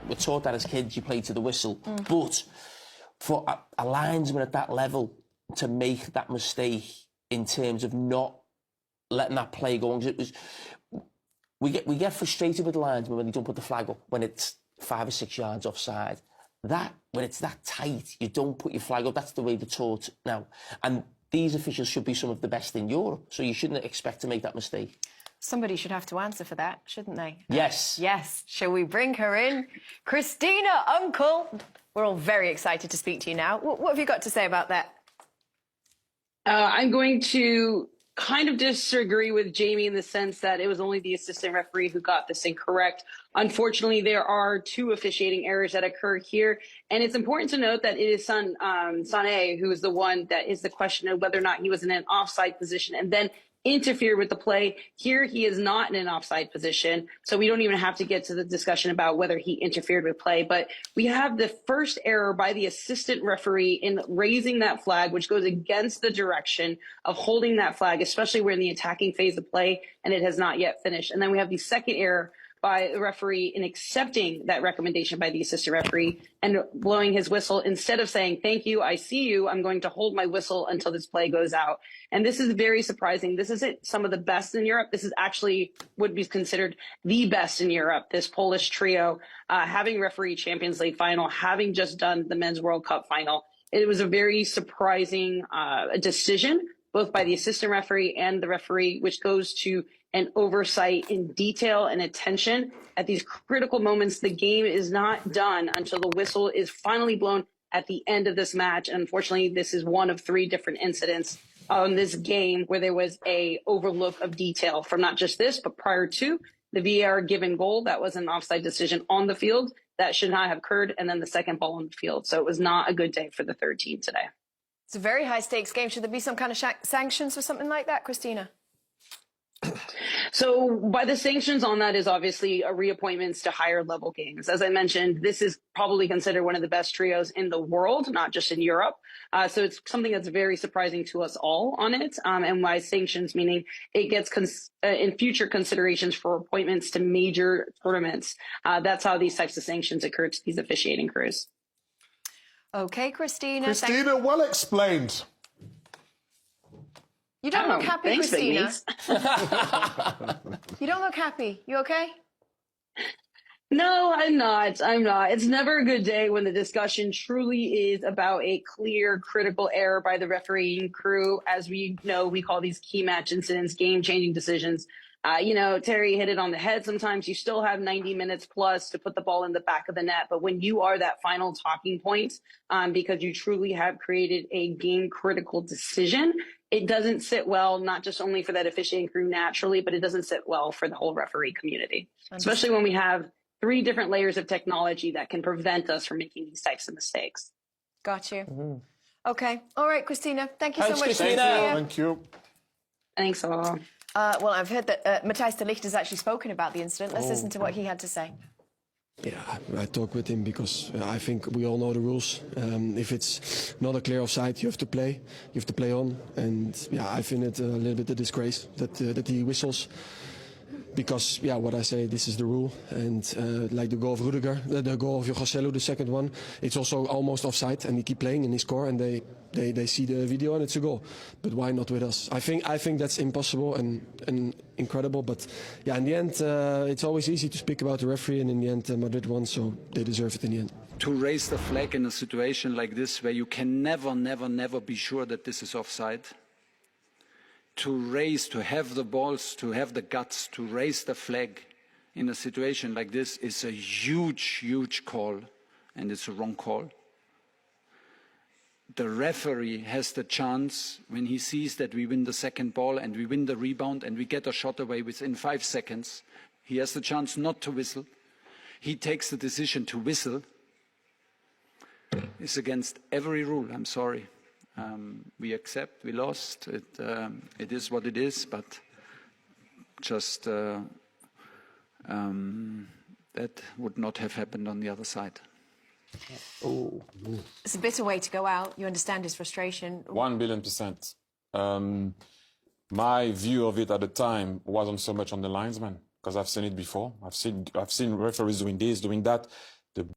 we're taught that as kids, you play to the whistle. But for a linesman at that level to make that mistake in terms of not letting that play go on, 'cause it was, we get frustrated with linesmen when they don't put the flag up when it's 5 or 6 yards offside. When it's that tight, you don't put your flag up. That's the way they're taught now. And these officials should be some of the best in Europe, so you shouldn't expect to make that mistake. Somebody should have to answer for that, shouldn't they? Yes. Yes. Shall we bring her in? Christina, Uncle. We're all very excited to speak to you now. What have you got to say about that? I'm going to kind of disagree with Jamie in the sense that it was only the assistant referee who got this incorrect. Unfortunately, there are 2 officiating errors that occur here. And it's important to note that it is Sané who is the one that is the question of whether or not he was in an offside position and then interfere with the play. Here, he is not in an offside position, so we don't even have to get to the discussion about whether he interfered with play. But we have the first error by the assistant referee in raising that flag, which goes against the direction of holding that flag, especially we're in the attacking phase of play, and it has not yet finished. And then we have the second error by the referee in accepting that recommendation by the assistant referee and blowing his whistle. Instead of saying, thank you, I see you, I'm going to hold my whistle until this play goes out. And this is very surprising. This isn't some of the best in Europe. This is actually would be considered the best in Europe, this Polish trio, having referee Champions League final, having just done the Men's World Cup final. It was a very surprising decision, both by the assistant referee and the referee, which goes to an oversight in detail and attention at these critical moments. The game is not done until the whistle is finally blown at the end of this match. And unfortunately, this is one of 3 different incidents on this game where there was a overlook of detail from not just this, but prior to the VAR given goal. That was an offside decision on the field that should not have occurred. And then the second ball on the field. So it was not a good day for the 3rd team today. It's a very high stakes game. Should there be some kind of sanctions for something like that, Christina? So by the sanctions on that is obviously reappointments to higher level games. As I mentioned, this is probably considered one of the best trios in the world, not just in Europe. So it's something that's very surprising to us all on it. And why sanctions, meaning it gets in future considerations for appointments to major tournaments. That's how these types of sanctions occur to these officiating crews. Okay, Christina. Christina, well explained. You don't look happy, thanks, Christina. You don't look happy. You okay? No, I'm not. It's never a good day when the discussion truly is about a clear, critical error by the refereeing crew. As we know, we call these key match incidents game-changing decisions. Terry hit it on the head. Sometimes you still have 90 minutes plus to put the ball in the back of the net. But when you are that final talking point, because you truly have created a game-critical decision, it doesn't sit well, not just only for that officiating crew naturally, but it doesn't sit well for the whole referee community, especially when we have 3 different layers of technology that can prevent us from making these types of mistakes. Got you. Okay. All right, Christina. Thank you so much. Christina. Thank you. Thanks all. Well, I've heard that Matthijs de Ligt has actually spoken about the incident. Let's listen to what he had to say. Yeah, I talked with him because I think we all know the rules. If it's not a clear offside, you have to play. You have to play on. And yeah, I find it a little bit a disgrace that he whistles. Because, yeah, what I say, this is the rule. And like the goal of Rudiger, the goal of Joselu, the second one, it's also almost offside. And he keep playing and he score and they see the video and it's a goal. But why not with us? I think that's impossible and incredible. But yeah, in the end, it's always easy to speak about the referee. And in the end, Madrid won, so they deserve it in the end. To raise the flag in a situation like this where you can never be sure that this is offside. To have the balls, to have the guts, to raise the flag in a situation like this is a huge call, and it's a wrong call. The referee has the chance, when he sees that we win the second ball and we win the rebound and we get a shot away within 5 seconds, he has the chance not to whistle. He takes the decision to whistle. It's against every rule, I'm sorry. We accept, we lost, it is what it is, but just that would not have happened on the other side. Oh. It's a bitter way to go out. You understand his frustration. 1,000,000,000%. My view of it at the time wasn't so much on the linesman, because I've seen it before. I've seen referees doing this, doing that.